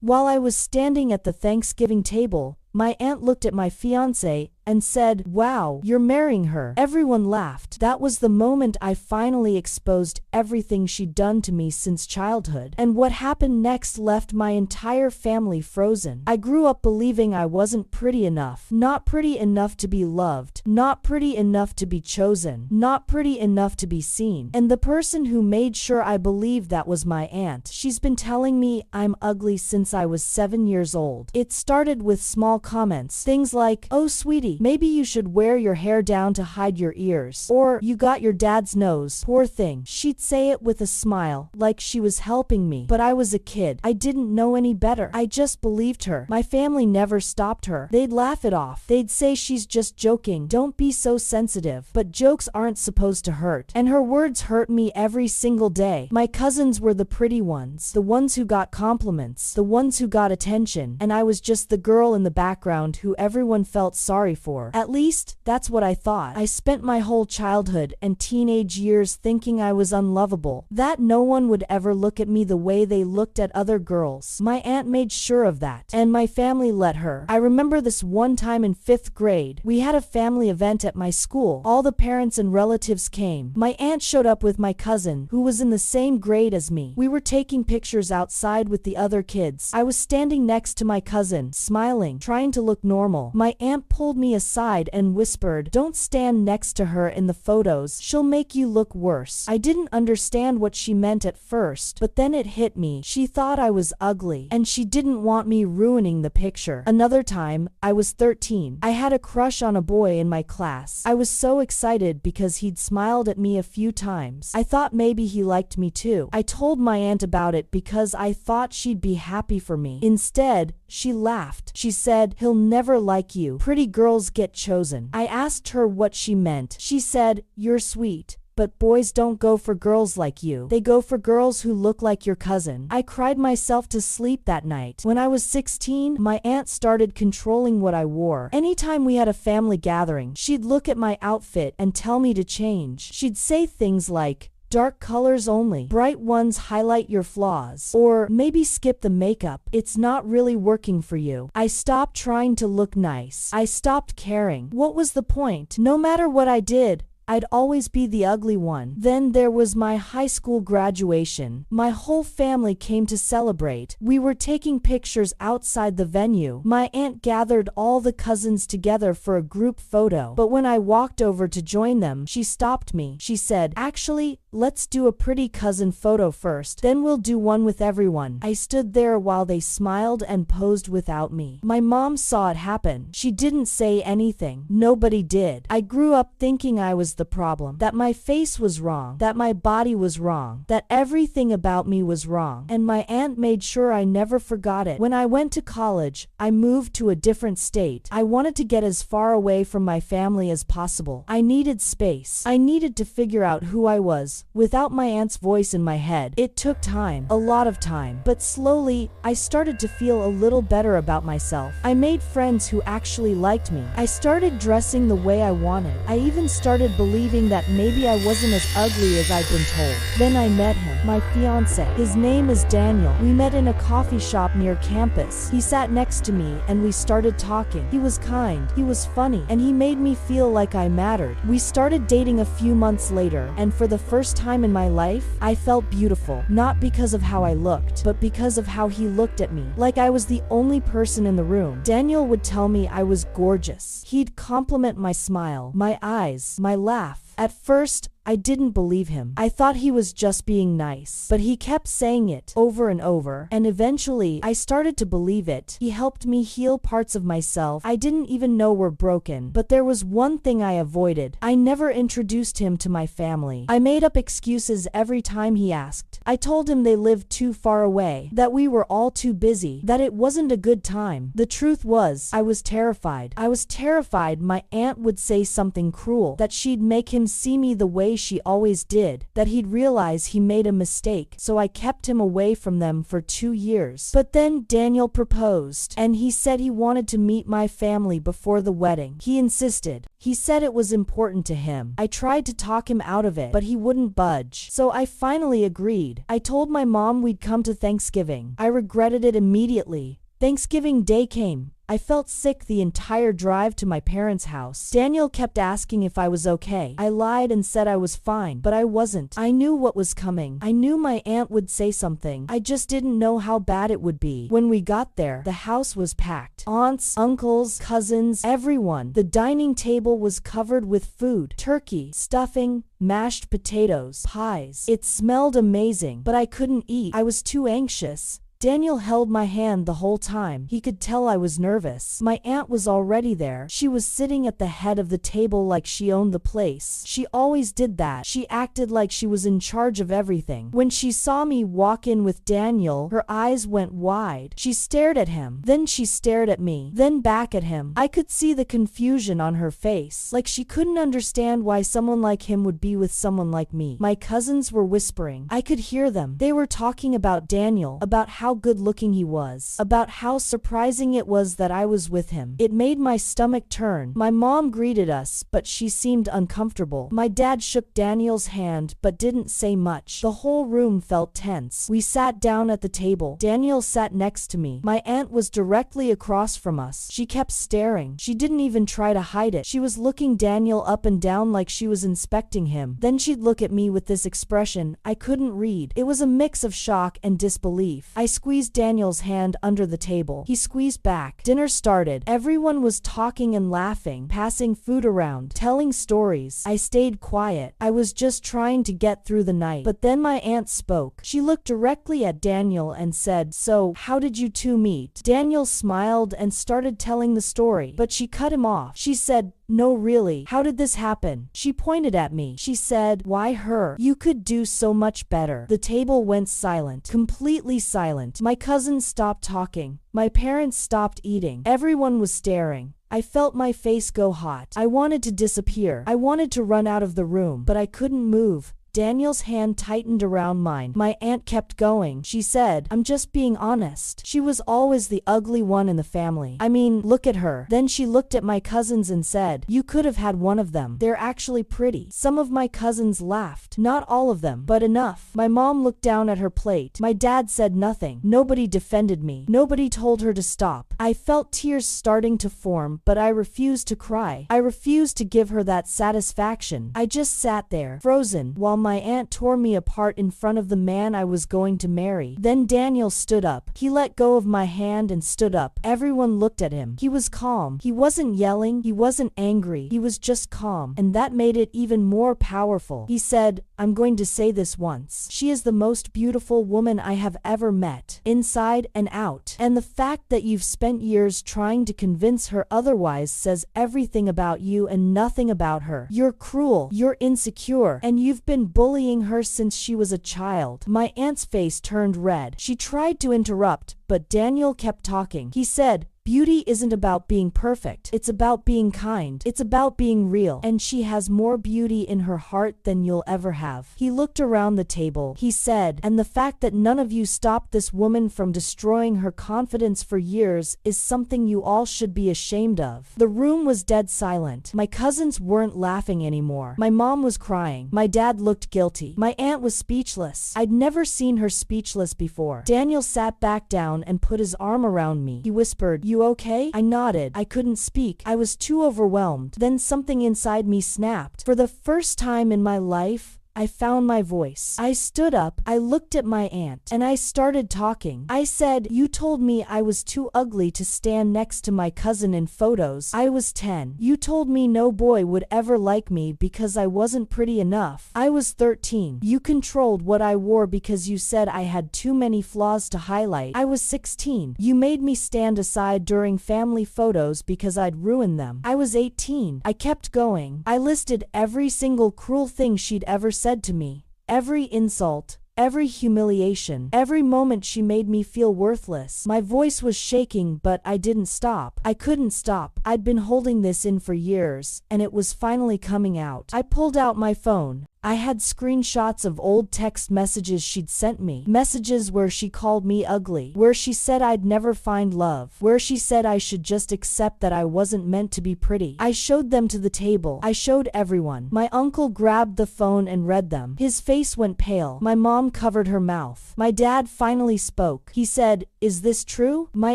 While I was standing at the Thanksgiving table, my aunt looked at my fiancé and said, "Wow, you're marrying her." Everyone laughed. That was the moment I finally exposed everything she'd done to me since childhood. And what happened next left my entire family frozen. I grew up believing I wasn't pretty enough. Not pretty enough to be loved. Not pretty enough to be chosen. Not pretty enough to be seen. And the person who made sure I believed that was my aunt. She's been telling me I'm ugly since I was 7 years old. It started with small comments. Things like, "Oh sweetie, maybe you should wear your hair down to hide your ears." Or, "You got your dad's nose. Poor thing." She'd say it with a smile, like she was helping me. But I was a kid. I didn't know any better. I just believed her. My family never stopped her. They'd laugh it off. They'd say she's just joking. Don't be so sensitive. But jokes aren't supposed to hurt. And her words hurt me every single day. My cousins were the pretty ones. The ones who got compliments. The ones who got attention. And I was just the girl in the background who everyone felt sorry for. At least, that's what I thought. I spent my whole childhood and teenage years thinking I was unlovable, that no one would ever look at me the way they looked at other girls. My aunt made sure of that, and my family let her. I remember this one time in 5th grade. We had a family event at my school. All the parents and relatives came. My aunt showed up with my cousin, who was in the same grade as me. We were taking pictures outside with the other kids. I was standing next to my cousin, smiling, trying to look normal. My aunt pulled me aside and whispered, "Don't stand next to her in the photos. She'll make you look worse." I didn't understand what she meant at first, but then it hit me. She thought I was ugly, and she didn't want me ruining the picture. Another time, I was 13. I had a crush on a boy in my class. I was so excited because he'd smiled at me a few times. I thought maybe he liked me too. I told my aunt about it because I thought she'd be happy for me. Instead, she laughed. She said, "He'll never like you. Pretty girls get chosen." I asked her what she meant. She said, "You're sweet, but boys don't go for girls like you. They go for girls who look like your cousin." I cried myself to sleep that night. When I was 16, my aunt started controlling what I wore. Anytime we had a family gathering, she'd look at my outfit and tell me to change. She'd say things like, "Dark colors only. Bright ones highlight your flaws." Or, "Maybe skip the makeup. It's not really working for you." I stopped trying to look nice. I stopped caring. What was the point? No matter what I did, I'd always be the ugly one. Then there was my high school graduation. My whole family came to celebrate. We were taking pictures outside the venue. My aunt gathered all the cousins together for a group photo. But when I walked over to join them, she stopped me. She said, "Actually, let's do a pretty cousin photo first. Then we'll do one with everyone." I stood there while they smiled and posed without me. My mom saw it happen. She didn't say anything. Nobody did. I grew up thinking I was the problem, that my face was wrong, that my body was wrong, that everything about me was wrong, and my aunt made sure I never forgot it. When I went to college, I moved to a different state. I wanted to get as far away from my family as possible. I needed space. I needed to figure out who I was, without my aunt's voice in my head. It took time, a lot of time, but slowly, I started to feel a little better about myself. I made friends who actually liked me. I started dressing the way I wanted. I even started believing that maybe I wasn't as ugly as I'd been told. Then I met him, my fiancé. His name is Daniel. We met in a coffee shop near campus. He sat next to me and we started talking. He was kind, he was funny, and he made me feel like I mattered. We started dating a few months later, and for the first time in my life, I felt beautiful. Not because of how I looked, but because of how he looked at me. Like I was the only person in the room. Daniel would tell me I was gorgeous. He'd compliment my smile, my eyes, my laugh. At first, I didn't believe him. I thought he was just being nice. But he kept saying it over and over, and eventually, I started to believe it. He helped me heal parts of myself I didn't even know were broken. But there was one thing I avoided. I never introduced him to my family. I made up excuses every time he asked. I told him they lived too far away, that we were all too busy, that it wasn't a good time. The truth was, I was terrified. I was terrified my aunt would say something cruel, that she'd make him him see me the way she always did, that he'd realize he made a mistake, so I kept him away from them for 2 years. But then Daniel proposed, and he said he wanted to meet my family before the wedding. He insisted. He said it was important to him. I tried to talk him out of it, but he wouldn't budge. So I finally agreed. I told my mom we'd come to Thanksgiving. I regretted it immediately. Thanksgiving Day came. I felt sick the entire drive to my parents' house. Daniel kept asking if I was okay. I lied and said I was fine, but I wasn't. I knew what was coming. I knew my aunt would say something. I just didn't know how bad it would be. When we got there, the house was packed. Aunts, uncles, cousins, everyone. The dining table was covered with food. Turkey, stuffing, mashed potatoes, pies. It smelled amazing, but I couldn't eat. I was too anxious. Daniel held my hand the whole time. He could tell I was nervous. My aunt was already there. She was sitting at the head of the table like she owned the place. She always did that. She acted like she was in charge of everything. When she saw me walk in with Daniel, her eyes went wide. She stared at him. Then she stared at me. Then back at him. I could see the confusion on her face. Like she couldn't understand why someone like him would be with someone like me. My cousins were whispering. I could hear them. They were talking about Daniel, about how good-looking he was, about how surprising it was that I was with him. It made my stomach turn. My mom greeted us, but she seemed uncomfortable. My dad shook Daniel's hand, but didn't say much. The whole room felt tense. We sat down at the table. Daniel sat next to me. My aunt was directly across from us. She kept staring. She didn't even try to hide it. She was looking Daniel up and down like she was inspecting him. Then she'd look at me with this expression I couldn't read. It was a mix of shock and disbelief. I squeezed Daniel's hand under the table. He squeezed back. Dinner started. Everyone was talking and laughing, passing food around, telling stories. I stayed quiet. I was just trying to get through the night. But then my aunt spoke. She looked directly at Daniel and said, "So, how did you two meet?" Daniel smiled and started telling the story, but she cut him off. She said, "No, really, how did this happen?" She pointed at me. She said, "Why her? You could do so much better." The table went silent, completely silent. My cousins stopped talking. My parents stopped eating. Everyone was staring. I felt my face go hot. I wanted to disappear. I wanted to run out of the room, but I couldn't move. Daniel's hand tightened around mine. My aunt kept going. She said, "I'm just being honest. She was always the ugly one in the family. I mean, look at her." Then she looked at my cousins and said, "You could have had one of them. They're actually pretty." Some of my cousins laughed. Not all of them, but enough. My mom looked down at her plate. My dad said nothing. Nobody defended me. Nobody told her to stop. I felt tears starting to form, but I refused to cry. I refused to give her that satisfaction. I just sat there, frozen, while my aunt tore me apart in front of the man I was going to marry. Then Daniel stood up. He let go of my hand and stood up. Everyone looked at him. He was calm. He wasn't yelling. He wasn't angry. He was just calm. And that made it even more powerful. He said, "I'm going to say this once. She is the most beautiful woman I have ever met, inside and out. And the fact that you've spent years trying to convince her otherwise says everything about you and nothing about her. You're cruel. You're insecure. And you've been bullying her since she was a child." My aunt's face turned red. She tried to interrupt, but Daniel kept talking. He said, "Beauty isn't about being perfect. It's about being kind. It's about being real. And she has more beauty in her heart than you'll ever have." He looked around the table. He said, "And the fact that none of you stopped this woman from destroying her confidence for years is something you all should be ashamed of." The room was dead silent. My cousins weren't laughing anymore. My mom was crying. My dad looked guilty. My aunt was speechless. I'd never seen her speechless before. Daniel sat back down and put his arm around me. He whispered, "You okay?" I nodded. I couldn't speak. I was too overwhelmed. Then something inside me snapped. For the first time in my life, I found my voice. I stood up, I looked at my aunt, and I started talking. I said, "You told me I was too ugly to stand next to my cousin in photos. I was 10. You told me no boy would ever like me because I wasn't pretty enough. I was 13. You controlled what I wore because you said I had too many flaws to highlight. I was 16. You made me stand aside during family photos because I'd ruin them. I was 18. I kept going. I listed every single cruel thing she'd ever said to me. Every insult, every humiliation, every moment she made me feel worthless. My voice was shaking, but I didn't stop. I couldn't stop. I'd been holding this in for years, and it was finally coming out. I pulled out my phone. I had screenshots of old text messages she'd sent me. Messages where she called me ugly, where she said I'd never find love, where she said I should just accept that I wasn't meant to be pretty. I showed them to the table. I showed everyone. My uncle grabbed the phone and read them. His face went pale. My mom covered her mouth. My dad finally spoke. He said, "Is this true?" My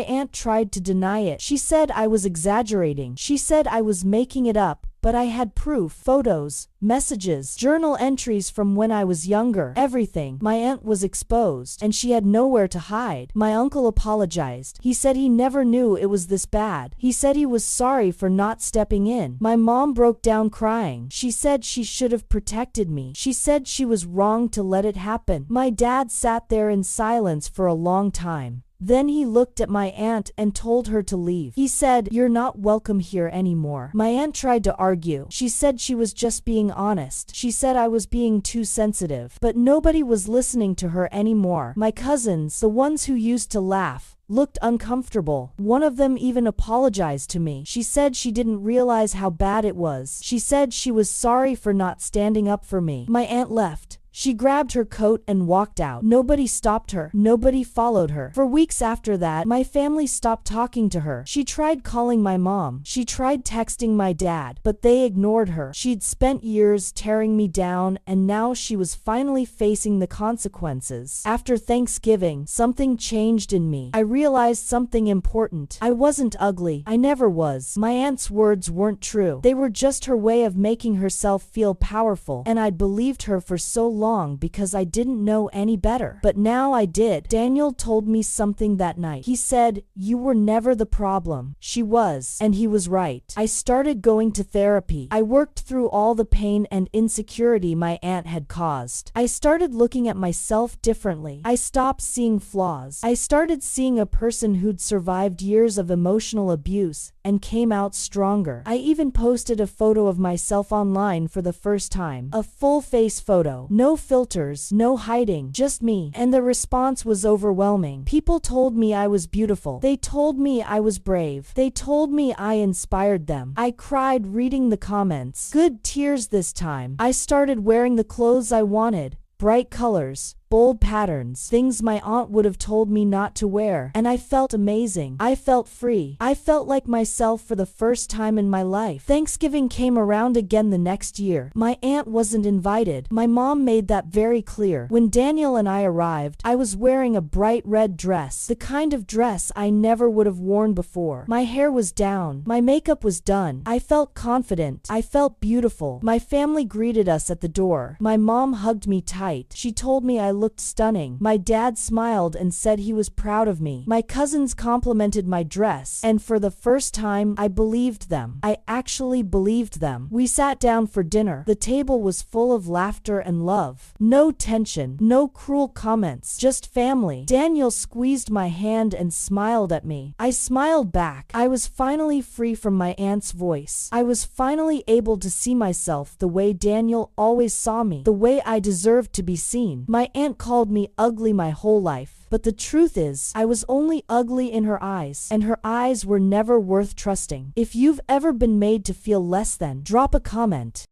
aunt tried to deny it. She said I was exaggerating. She said I was making it up. But I had proof, photos, messages, journal entries from when I was younger, everything. My aunt was exposed, and she had nowhere to hide. My uncle apologized. He said he never knew it was this bad. He said he was sorry for not stepping in. My mom broke down crying. She said she should have protected me. She said she was wrong to let it happen. My dad sat there in silence for a long time. Then he looked at my aunt and told her to leave. He said, "You're not welcome here anymore." My aunt tried to argue. She said she was just being honest. She said I was being too sensitive. But nobody was listening to her anymore. My cousins, the ones who used to laugh, looked uncomfortable. One of them even apologized to me. She said she didn't realize how bad it was. She said she was sorry for not standing up for me. My aunt left. She grabbed her coat and walked out. Nobody stopped her. Nobody followed her. For weeks after that, my family stopped talking to her. She tried calling my mom. She tried texting my dad, but they ignored her. She'd spent years tearing me down, and now she was finally facing the consequences. After Thanksgiving, something changed in me. I realized something important. I wasn't ugly. I never was. My aunt's words weren't true. They were just her way of making herself feel powerful, and I'd believed her for so long because I didn't know any better. But now I did. Daniel told me something that night. He said, "You were never the problem." She was, and he was right. I started going to therapy. I worked through all the pain and insecurity my aunt had caused. I started looking at myself differently. I stopped seeing flaws. I started seeing a person who'd survived years of emotional abuse and came out stronger. I even posted a photo of myself online for the first time. A full face photo. No filters, no hiding, just me. And the response was overwhelming. People told me I was beautiful. They told me I was brave. They told me I inspired them. I cried reading the comments. Good tears this time. I started wearing the clothes I wanted. Bright colors, bold patterns, things my aunt would have told me not to wear. And I felt amazing. I felt free. I felt like myself for the first time in my life. Thanksgiving came around again the next year. My aunt wasn't invited. My mom made that very clear. When Daniel and I arrived, I was wearing a bright red dress, the kind of dress I never would have worn before. My hair was down. My makeup was done. I felt confident. I felt beautiful. My family greeted us at the door. My mom hugged me tight. She told me I looked stunning. My dad smiled and said he was proud of me. My cousins complimented my dress, and for the first time, I believed them. I actually believed them. We sat down for dinner. The table was full of laughter and love. No tension, no cruel comments, just family. Daniel squeezed my hand and smiled at me. I smiled back. I was finally free from my aunt's voice. I was finally able to see myself the way Daniel always saw me, the way I deserved to be seen. My aunt called me ugly my whole life, but the truth is, I was only ugly in her eyes, and her eyes were never worth trusting. If you've ever been made to feel less than, drop a comment.